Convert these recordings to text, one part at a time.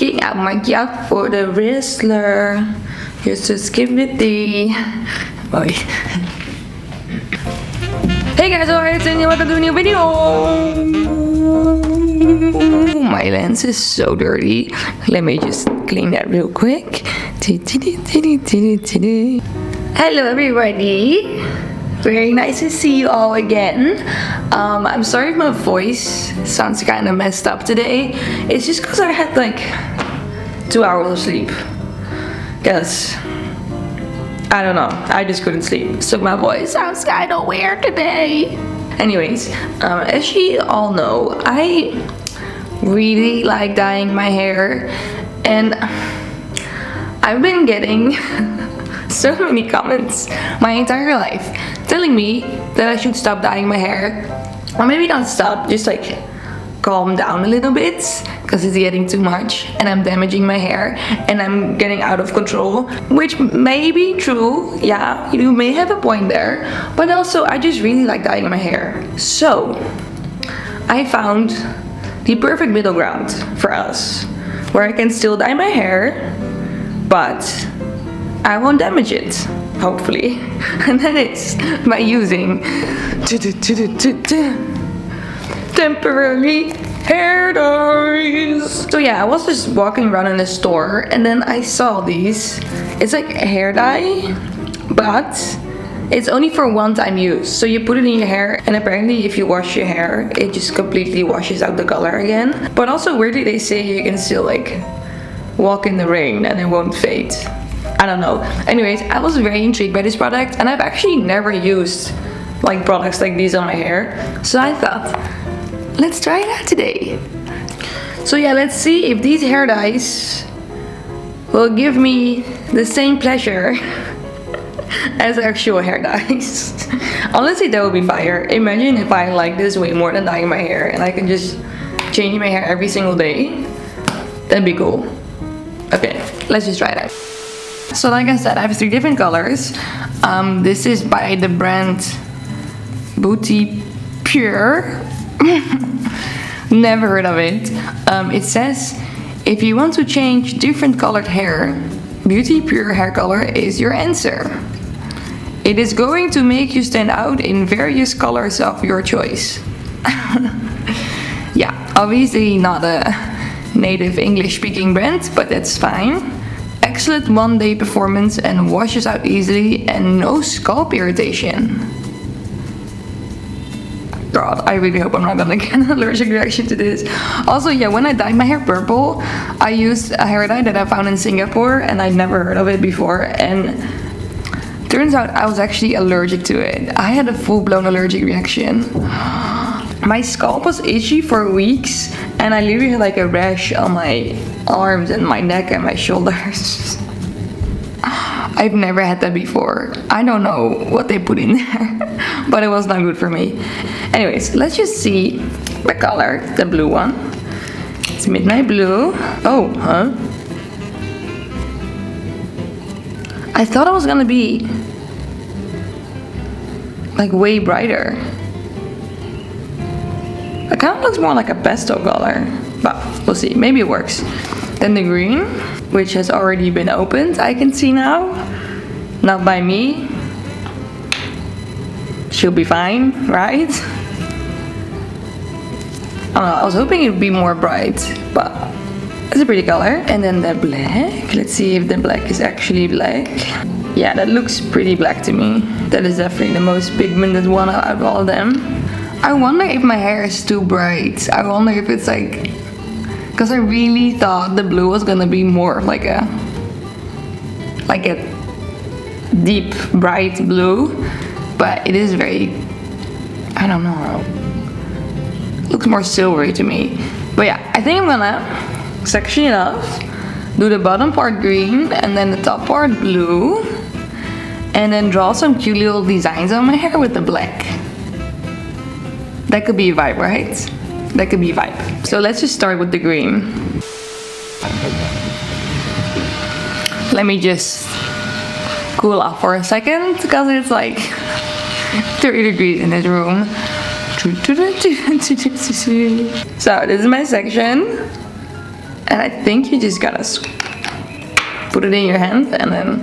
picking out my yacht for the Bresser. Here's to skip with the boy. Hey guys, alright, and welcome to a new video. My lens is so dirty. Let me just clean that real quick. Hello everybody. Very nice to see you all again. I'm sorry if my voice sounds kind of messed up today. It's just because I had like 2 hours of sleep. Because I don't know, I just couldn't sleep. So my voice sounds kind of weird today. Anyways, as you all know, I really like dyeing my hair. And I've been getting so many comments my entire life telling me that I should stop dyeing my hair, or maybe not stop, just like calm down a little bit because it's getting too much and I'm damaging my hair and I'm getting out of control, which may be true. Yeah, you may have a point there, but also I just really like dyeing my hair. So I found the perfect middle ground for us, where I can still dye my hair but I won't damage it, hopefully. And that is by using temporary hair dyes. So yeah, I was just walking around in the store and then I saw these. It's like hair dye, but it's only for one-time use. So you put it in your hair and apparently if you wash your hair, it just completely washes out the color again. But also weirdly they say you can still like walk in the rain and it won't fade. I don't know. Anyways, I was very intrigued by this product and I've actually never used like products like these on my hair. So I thought, let's try it out today. So yeah, let's see if these hair dyes will give me the same pleasure as actual hair dyes. Honestly, that would be fire. Imagine if I like this way more than dyeing my hair and I can just change my hair every single day. That'd be cool. Okay, let's just try it out. So like I said, I have 3 different colors. This is by the brand Beauty Pure. Never heard of it. It says, if you want to change different colored hair, Beauty Pure hair color is your answer. It is going to make you stand out in various colors of your choice. Yeah, obviously not a native English speaking brand, but that's fine. Excellent one-day performance and washes out easily and no scalp irritation. God, I really hope I'm not gonna get an allergic reaction to this. Also, yeah, when I dyed my hair purple, I used a hair dye that I found in Singapore and I'd never heard of it before, and turns out I was actually allergic to it. I had a full-blown allergic reaction. My scalp was itchy for weeks and I literally had like a rash on my arms and my neck and my shoulders. I've never had that before. I don't know what they put in there, but it was not good for me. Anyways, let's just see the color, the blue one. It's midnight blue. Oh, huh? I thought it was gonna be like way brighter. It kind of looks more like a pastel color, but we'll see, maybe it works. Then the green, which has already been opened, I can see now. Not by me. She'll be fine, right? I don't know, I was hoping it would be more bright, but it's a pretty color. And then the black, let's see if the black is actually black. Yeah, that looks pretty black to me. That is definitely the most pigmented one out of all of them. I wonder if my hair is too bright. I wonder if it's like, because I really thought the blue was gonna be more like a deep bright blue, but it is very, I don't know, looks more silvery to me. But yeah, I think I'm gonna section it off, do the bottom part green and then the top part blue, and then draw some cute little designs on my hair with the black. That could be a vibe, right? That could be a vibe. So let's just start with the green. Let me just cool off for a second because it's like 30 degrees in this room. So this is my section. And I think you just gotta put it in your hand and then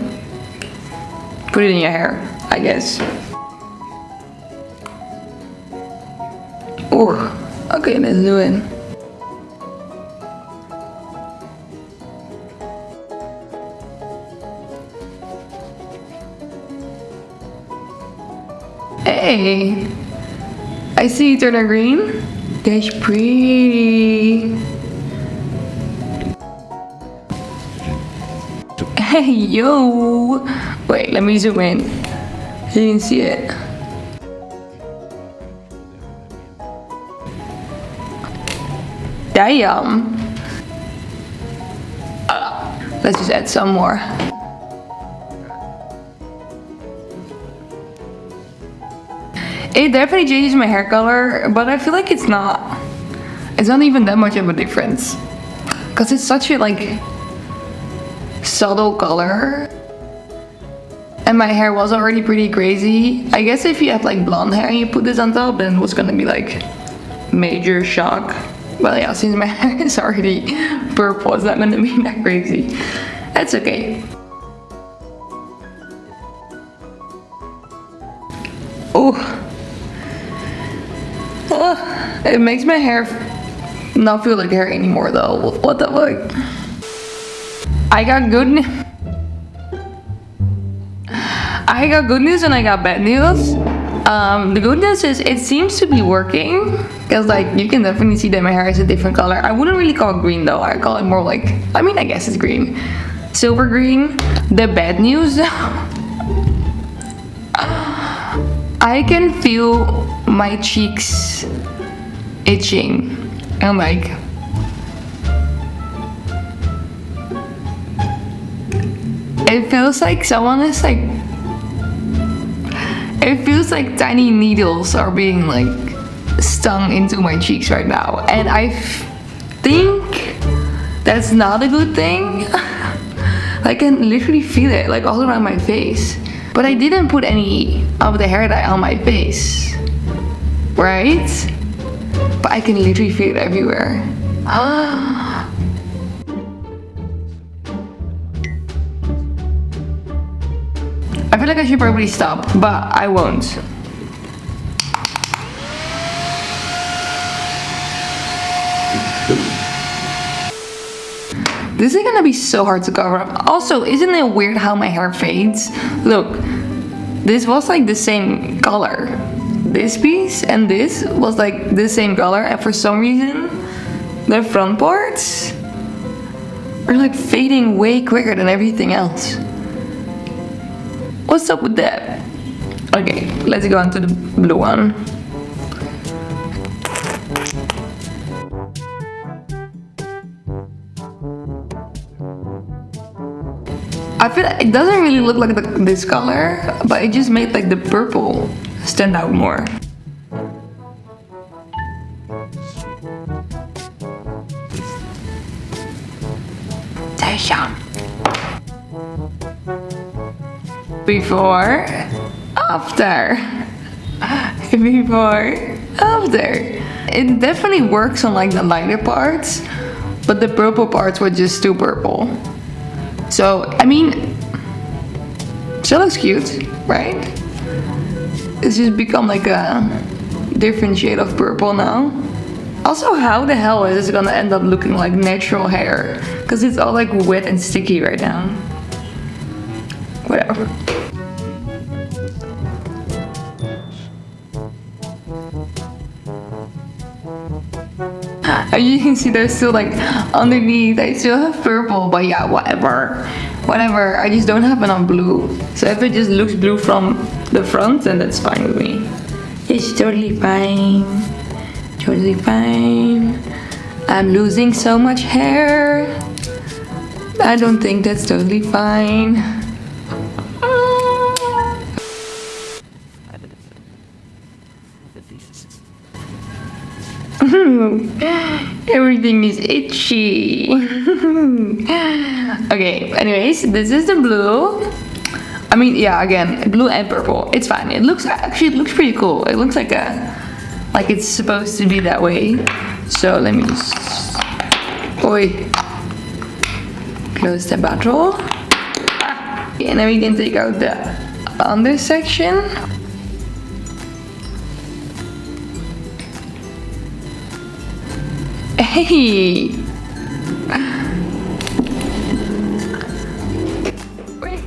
put it in your hair, I guess. Oh, okay, let's do it. Hey, I see you turn green. That's pretty. Hey, yo. Wait, let me zoom in so you can see it. Damn. Let's just add some more. It definitely changes my hair color, but I feel like it's not even that much of a difference. Cause it's such a like subtle color. And my hair was already pretty crazy. I guess if you have like blonde hair and you put this on top, then it was gonna be like major shock. But yeah, since my hair is already purple, it's not gonna be that crazy. That's okay. Oh. It makes my hair not feel like hair anymore though. What the fuck? I got good news and I got bad news. The good news is it seems to be working, because like you can definitely see that my hair is a different color. I wouldn't really call it green though. I call it more like, I mean, I guess it's green, silver green. The bad news, I can feel my cheeks itching and like it feels like someone is like, it feels like tiny needles are being like stung into my cheeks right now, and I think that's not a good thing. I can literally feel it like all around my face, but I didn't put any of the hair dye on my face, right? But I can literally feel it everywhere. I feel like I should probably stop, but I won't. This is gonna be so hard to cover up. Also, isn't it weird how my hair fades? Look, this was like the same color. This piece and this was like the same color, and for some reason, the front parts are like fading way quicker than everything else. What's up with that? Okay, let's go on to the blue one. I feel like it doesn't really look like this color, but it just made like the purple stand out more. Damn. Before, after. Before, after. It definitely works on like the lighter parts, but the purple parts were just too purple. So, I mean, still looks cute, right? It's just become like a different shade of purple now. Also, how the hell is this gonna end up looking like natural hair? Because it's all like wet and sticky right now. Whatever. As you can see, there's still like underneath, I still have purple, but yeah, whatever. Whatever, I just don't have enough blue. So if it just looks blue from the front, then that's fine with me. It's totally fine. Totally fine. I'm losing so much hair. I don't think that's totally fine. Everything is itchy. Okay, anyways, this is the blue. I mean, yeah, again, blue and purple. It's fine. It looks pretty cool. It looks like it's supposed to be that way. So let me just. Oi, close the bottle. And then we can take out the under section. Hey! Wait.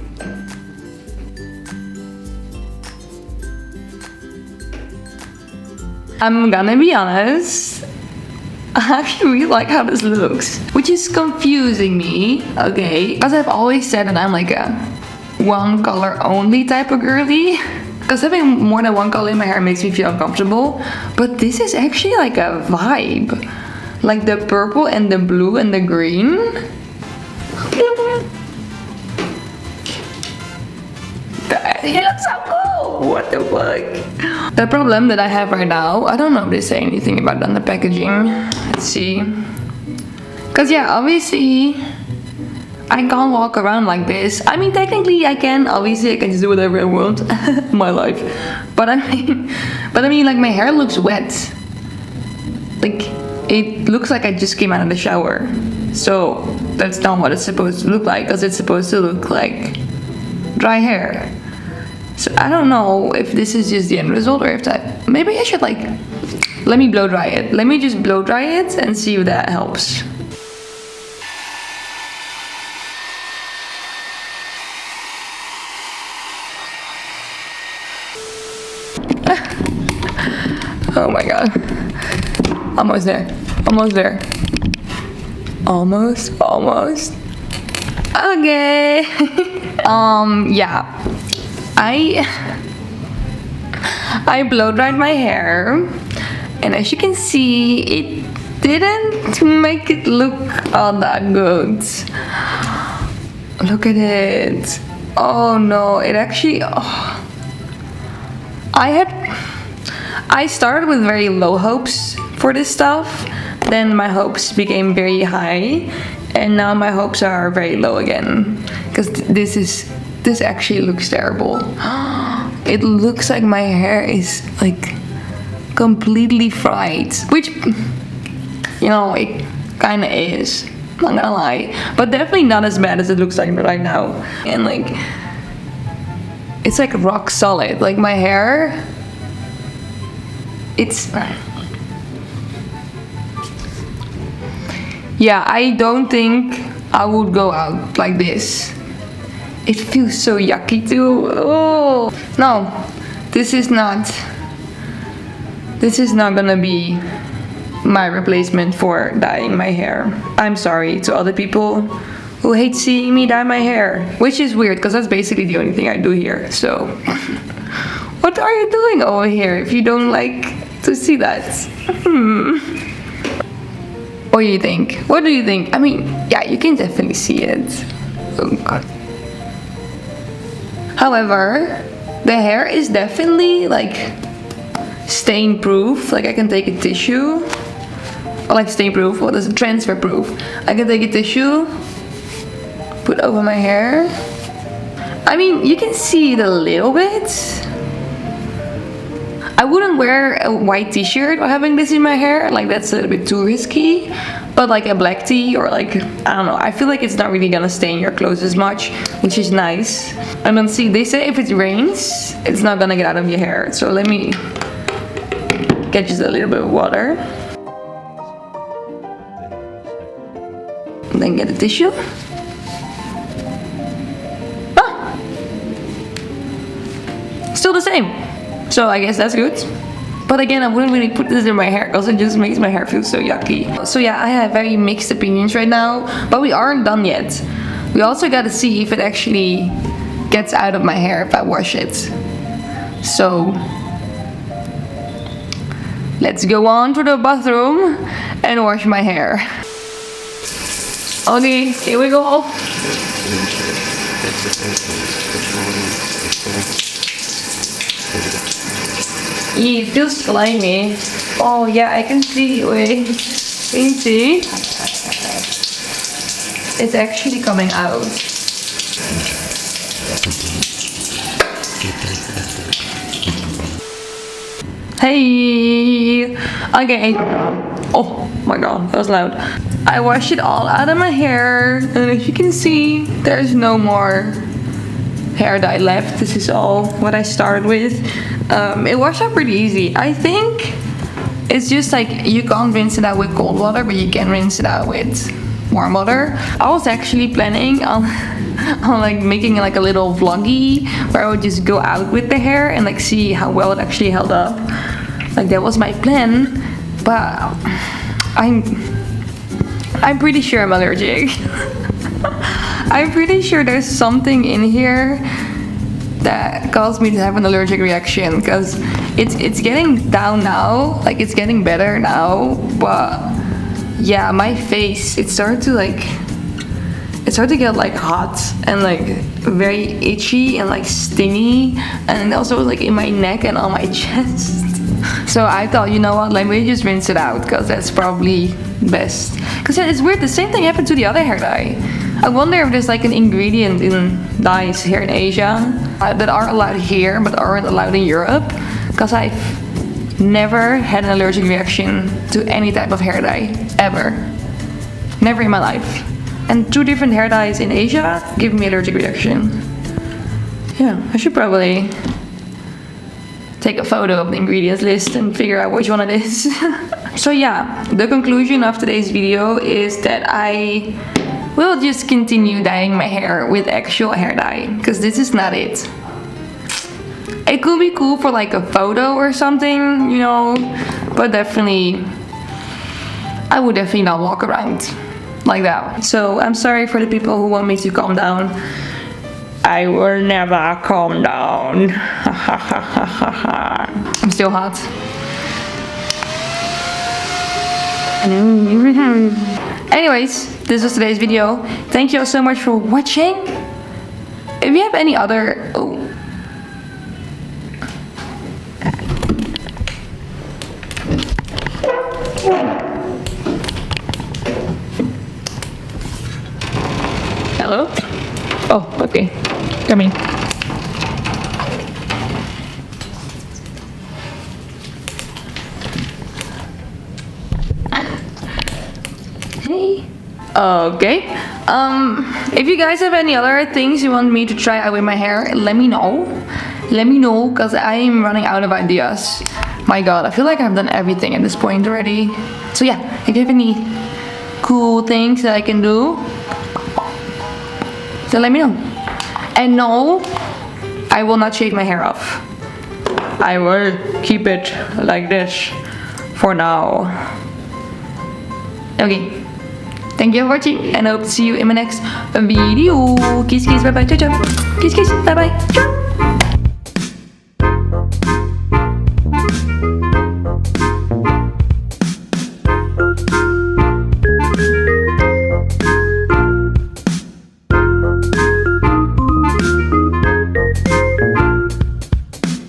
I'm gonna be honest, I actually really like how this looks, which is confusing me, okay? Because I've always said that I'm like a one color only type of girly. Because having more than one color in my hair makes me feel uncomfortable. But this is actually like a vibe. Like the purple and the blue and the green. It looks so cool! What the fuck? The problem that I have right now, I don't know if they say anything about it on the packaging. Let's see. Because yeah, obviously I can't walk around like this. I mean, technically I can. Obviously I can just do whatever I want in my life. But I mean like my hair looks wet. Like it looks like I just came out of the shower. So that's not what it's supposed to look like, because it's supposed to look like dry hair. So I don't know if this is just the end result, or if that, maybe I should like, let me blow dry it. Let me just blow dry it and see if that helps. Oh my god. Almost there. Almost there. Almost. Okay. Yeah. I blow dried my hair, and as you can see, it didn't make it look all that good. Look at it. Oh no, it actually, I started with very low hopes for this stuff, then my hopes became very high, and now my hopes are very low again, because this actually looks terrible. It looks like my hair is like completely fried, which, you know, it kind of is, not gonna lie, but definitely not as bad as it looks like right now. And like, it's like rock solid. Like my hair, yeah, I don't think I would go out like this. It feels so yucky too. Oh no, this is not gonna be my replacement for dyeing my hair. I'm sorry to other people who hate seeing me dye my hair, which is weird because that's basically the only thing I do here. So what are you doing over here if you don't like to see that? What do you think? What do you think? I mean, yeah, you can definitely see it. Oh god. However, the hair is definitely like stain proof. Like I can take a tissue, or like stain proof, what is it? Transfer proof. I can take a tissue, put over my hair. I mean, you can see it a little bit. I wouldn't wear a white t-shirt while having this in my hair, like that's a little bit too risky. But like a black tee, or like, I don't know, I feel like it's not really gonna stain your clothes as much, which is nice. And then see, they say if it rains, it's not gonna get out of your hair. So let me get just a little bit of water. And then get a tissue. Ah! Still the same. So I guess that's good. But again, I wouldn't really put this in my hair because it just makes my hair feel so yucky. So yeah, I have very mixed opinions right now, but we aren't done yet. We also gotta see if it actually gets out of my hair if I wash it. So let's go on to the bathroom and wash my hair. Okay, here we go. It feels slimy. Oh yeah, I can see. Wait, can you see? It's actually coming out. Hey. Okay. Oh my god, that was loud. I washed it all out of my hair, and as you can see, there's no more hair dye left. This is all what I started with. It washed out pretty easy. I think it's just like you can't rinse it out with cold water, but you can rinse it out with warm water. I was actually planning on like making like a little vloggy where I would just go out with the hair and like see how well it actually held up. Like that was my plan, but I'm pretty sure I'm allergic. I'm pretty sure there's something in here that caused me to have an allergic reaction, because it's getting down now, like it's getting better now, but yeah, my face, it started to get like hot and like very itchy and like stingy, and also like in my neck and on my chest. So I thought, you know what, let me just rinse it out, because that's probably best. Because it's weird, the same thing happened to the other hair dye. I wonder if there's like an ingredient in dyes here in Asia that are allowed here but aren't allowed in Europe, because I've never had an allergic reaction to any type of hair dye, ever. Never in my life. And 2 different hair dyes in Asia give me allergic reaction. Yeah, I should probably take a photo of the ingredients list and figure out which one it is. So yeah, the conclusion of today's video is that I will just continue dyeing my hair with actual hair dye, because this is not it. It could be cool for like a photo or something, you know, but definitely, I would definitely not walk around like that. So I'm sorry for the people who want me to calm down. I will never calm down. I'm still hot. Anyways, this was today's video. Thank you all so much for watching. If you have any other... Oh. Hello? Oh, okay. Come in. Hey. Okay. If you guys have any other things you want me to try out with my hair, let me know. Let me know, because I am running out of ideas. My god, I feel like I've done everything at this point already. So yeah, if you have any cool things that I can do, so let me know. And no, I will not shave my hair off. I will keep it like this for now. Okay. Thank you for watching, and I hope to see you in my next video. Kiss kiss, bye bye, ciao ciao. Kiss kiss, bye bye, ciao.